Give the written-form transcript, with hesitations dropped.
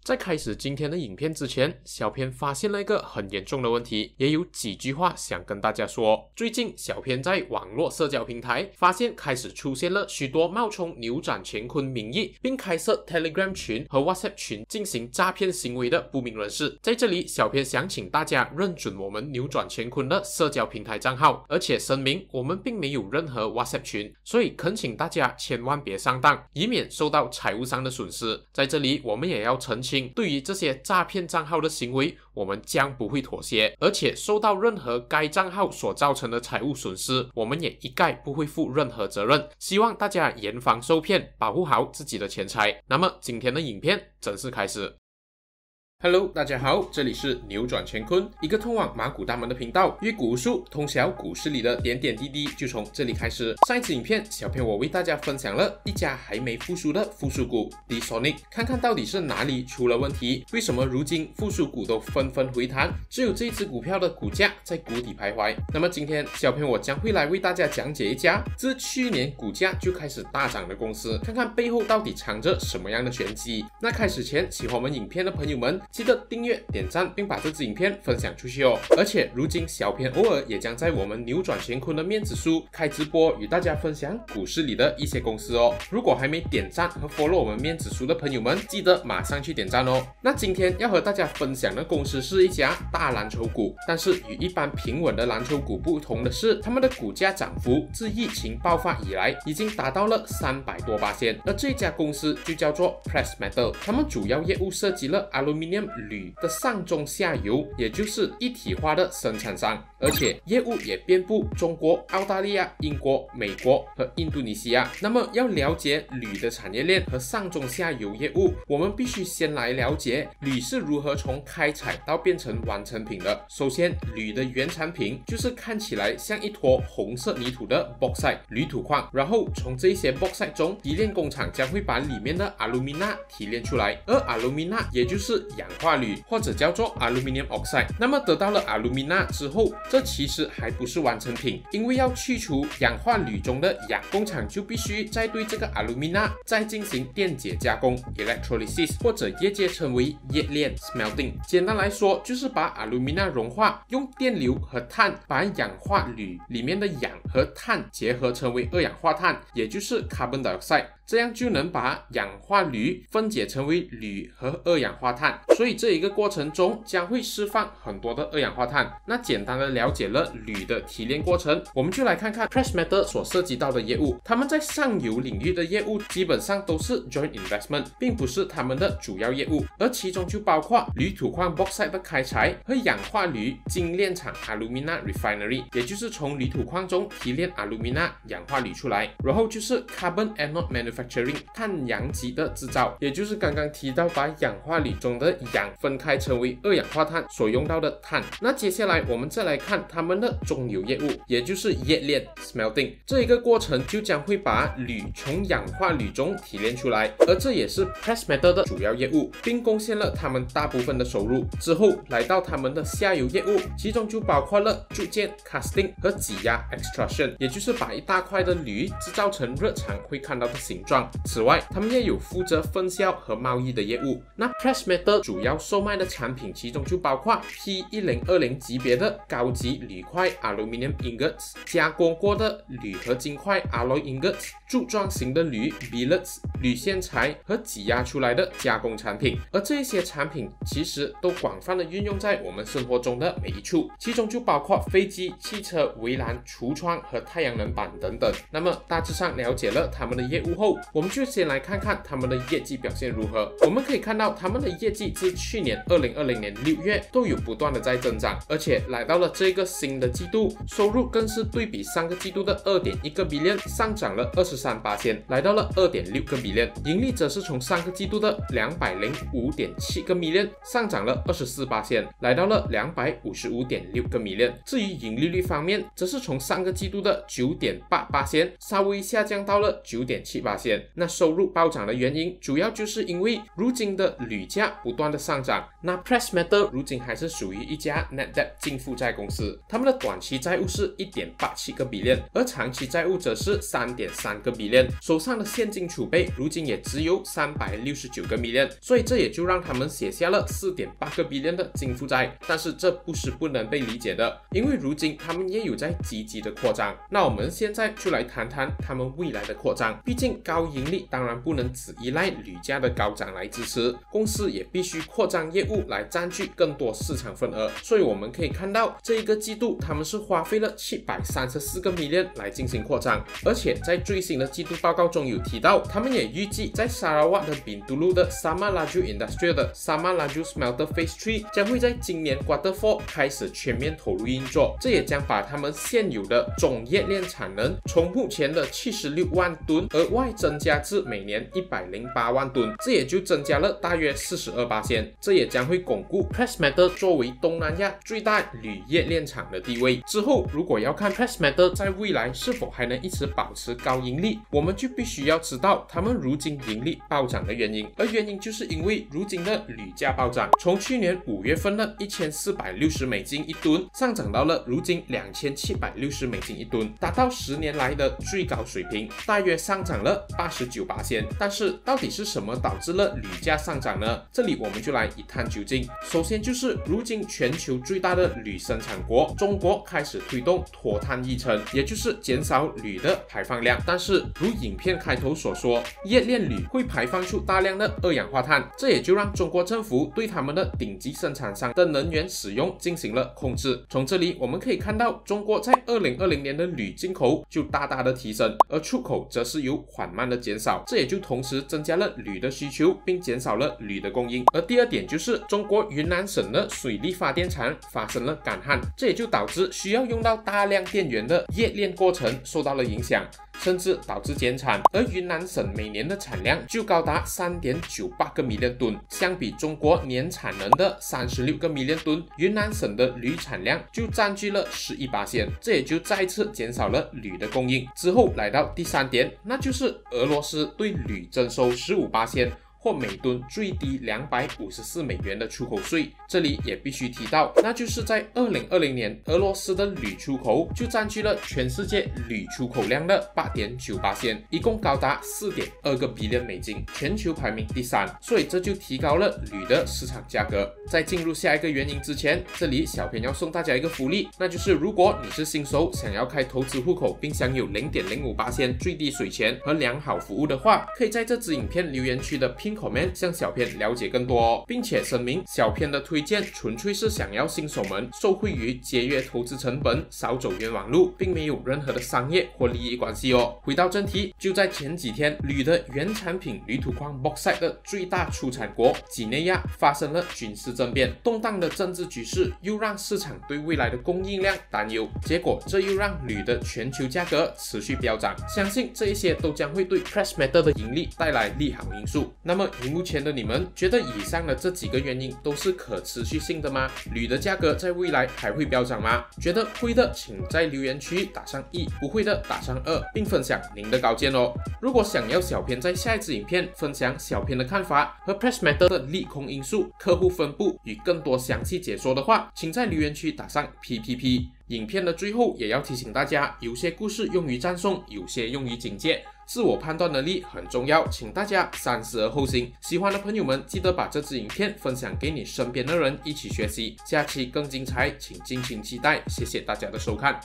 在开始今天的影片之前，小编发现了一个很严重的问题，也有几句话想跟大家说。最近小编在网络社交平台发现开始出现了许多冒充扭转乾坤名义，并开设 Telegram 群和 WhatsApp 群进行诈骗行为的不明人士。在这里，小编想请大家认准我们扭转乾坤的社交平台账号，而且声明我们并没有任何 WhatsApp 群，所以恳请大家千万别上当，以免受到财务上的损失。在这里，我们也要澄清，对于这些诈骗账号的行为，我们将不会妥协，而且受到任何该账号所造成的财务损失，我们也一概不会负任何责任。希望大家严防受骗，保护好自己的钱财。那么今天的影片正式开始。Hello， 大家好，这里是扭转乾坤，一个通往马股大门的频道，阅股无数，通晓股市里的点点滴滴，就从这里开始。上一次影片，小编我为大家分享了一家还没复苏的复苏股 D-Sonic， 看看到底是哪里出了问题，为什么如今复苏股都纷纷回弹，只有这一只股票的股价在谷底徘徊。那么今天小编我将会来为大家讲解一家自去年股价就开始大涨的公司，看看背后到底藏着什么样的玄机。那开始前，喜欢我们影片的朋友们，记得订阅、点赞，并把这支影片分享出去哦。而且如今小编偶尔也将在我们扭转乾坤的面子书开直播，与大家分享股市里的一些公司哦。如果还没点赞和 follow 我们面子书的朋友们，记得马上去点赞哦。那今天要和大家分享的公司是一家大蓝筹股，但是与一般平稳的蓝筹股不同的是，他们的股价涨幅自疫情爆发以来已经达到了300多%。而这家公司就叫做 Pressmetal， 他们主要业务涉及了 Aluminium 铝的上中下游，也就是一体化的生产商，而且业务也遍布中国、澳大利亚、英国、美国和印度尼西亚。那么要了解铝的产业链和上中下游业务，我们必须先来了解铝是如何从开采到变成完成品的。首先，铝的原产品就是看起来像一坨红色泥土的 bauxite 铝土矿，然后从这些 bauxite 中，提炼工厂将会把里面的 alumina 提炼出来，而 alumina 也就是氧化铝，或者叫做 aluminium oxide。 那么得到了 alumina 之后，这其实还不是完成品，因为要去除氧化铝中的氧，工厂就必须再对这个 alumina 再进行电解加工 electrolysis， 或者业界称为冶炼 smelting。 简单来说，就是把 alumina 融化，用电流和碳把氧化铝里面的氧和碳结合成为二氧化碳，也就是 carbon dioxide， 这样就能把氧化铝分解成为铝和二氧化碳，所以这一个过程中将会释放很多的二氧化碳。那简单的了解了铝的提炼过程，我们就来看看 Pressmetal 所涉及到的业务。他们在上游领域的业务基本上都是 joint investment， 并不是他们的主要业务，而其中就包括铝土矿 bauxite 的开采和氧化铝精炼厂 alumina refinery， 也就是从铝土矿中提炼 alumina 氧化铝出来，然后就是 carbon anode manufacturing 碳阳极的制造，也就是刚刚提到把氧化铝中的氧分开成为二氧化碳所用到的碳。那接下来我们再来看他们的中游业务，也就是冶炼 smelting， 这一个过程就将会把铝从氧化铝中提炼出来，而这也是 Pressmetal 的主要业务，并贡献了他们大部分的收入。之后来到他们的下游业务，其中就包括了铸件 casting 和挤压 extrusion， 也就是把一大块的铝制造成热场会看到的形状。此外，他们也有负责分销和贸易的业务。那 Pressmetal 主要售卖的产品其中就包括 P1020 级别的高级铝块 Aluminium ingots， 加工过的铝合金块 Alloy ingots， 柱状型的铝 billets， 铝线材和挤压出来的加工产品。而这些产品其实都广泛的运用在我们生活中的每一处，其中就包括飞机、汽车、围栏、橱窗和太阳能板等等。那么大致上了解了他们的业务后，我们就先来看看他们的业绩表现如何。我们可以看到他们的业绩自去年2020年6月都有不断的在增长，而且来到了这个新的季度，收入更是对比上个季度的 2.1 个 billion 上涨了 23%， 来到了 2.6 个 billion， 盈利则是从上个季度的 205.7 个 million 上涨了 24%， 来到了 255.6 个 million。 至于盈利率方面，则是从上个季度的 9.8% 稍微下降到了 9.7%， 8%。那收入暴涨的原因主要就是因为如今的铝价不断的上涨。那 Pressmatter 如今还是属于一家 net debt 净负债公司，他们的短期债务是 1.87 个 billion， 而长期债务则是 3.3 个 billion， 手上的现金储备如今也只有369个 million， 所以这也就让他们写下了 4.8 个 billion 的净负债。但是这不是不能被理解的，因为如今他们也有在积极的扩张。那我们现在就来谈谈他们未来的扩张，毕竟高盈利当然不能只依赖铝价的高涨来支持，公司也必须扩张业务来占据更多市场份额。所以我们可以看到这一个季度他们是花费了734个 million 来进行扩张，而且在最新的季度报告中有提到，他们也预计在沙拉瓦的丙都路的 Sama Laju Industrial 的 Sama Laju Smelter Phase 3将会在今年 Quarter 4开始全面投入运作，这也将把他们现有的总冶炼产能从目前的76万吨额外增加至每年108万吨，这也就增加了大约 42%， 这也将会巩固 Pressmatter 作为东南亚最大铝冶炼厂的地位。之后如果要看 Pressmatter 在未来是否还能一直保持高盈利，我们就必须要知道他们如今盈利暴涨的原因，而原因就是因为如今的铝价暴涨，从去年5月份的1460美金一吨上涨到了如今2760美金一吨，达到10年来的最高水平，大约上涨了 89%。 但是到底是什么导致了铝价上涨呢？这里我们就来一探究竟。首先就是如今全球最大的铝生产国中国开始推动脱碳议程，也就是减少铝的排放量。但是如影片开头所说，冶炼铝会排放出大量的二氧化碳，这也就让中国政府对他们的顶级生产商的能源使用进行了控制。从这里我们可以看到，中国在2020年的铝进口就大大的提升，而出口则是有缓慢的减少，这也就同时增加了铝的需求，并减少了铝的供应。而第二点就是中国云南省的水力发电厂发生了干旱，这也就导致需要用到大量电源的冶炼过程受到了影响，甚至导致减产。而云南省每年的产量就高达 3.98 个 million 吨，相比中国年产能的36个 million 吨，云南省的铝产量就占据了 11%， 这也就再次减少了铝的供应。之后来到第三点，那就是俄罗斯对铝征收 15% 或每吨最低254美元的出口税。这里也必须提到，那就是在2020年，俄罗斯的铝出口就占据了全世界铝出口量的 8.9%， 一共高达 4.2 个 billion 美金，全球排名第3，所以这就提高了铝的市场价格。在进入下一个原因之前，这里小编要送大家一个福利，那就是如果你是新手，想要开投资户口并享有 0.05% 最低水钱和良好服务的话，可以在这支影片留言区的comment 向小编了解更多哦，并且声明小编的推荐纯粹是想要新手们受惠于节约投资成本，少走冤枉路，并没有任何的商业或利益关系哦。回到正题，就在前几天，铝的原产品铝土矿 bauxite 的最大出产国几内亚发生了军事政变，动荡的政治局势又让市场对未来的供应量担忧，结果这又让铝的全球价格持续飙涨。相信这一些都将会对 Pressmatter 的盈利带来利好因素。那么荧幕前的你们觉得以上的这几个原因都是可持续性的吗？铝的价格在未来还会飙涨吗？觉得会的请在留言区打上1，不会的打上2，并分享您的高见哦。如果想要小编在下一支影片分享小编的看法和 Pressmatter 的利空因素、客户分布与更多详细解说的话，请在留言区打上 PPP。影片的最后也要提醒大家，有些故事用于赞颂，有些用于警戒，自我判断能力很重要，请大家三思而后行。喜欢的朋友们记得把这支影片分享给你身边的人一起学习，下期更精彩，请敬请期待。谢谢大家的收看。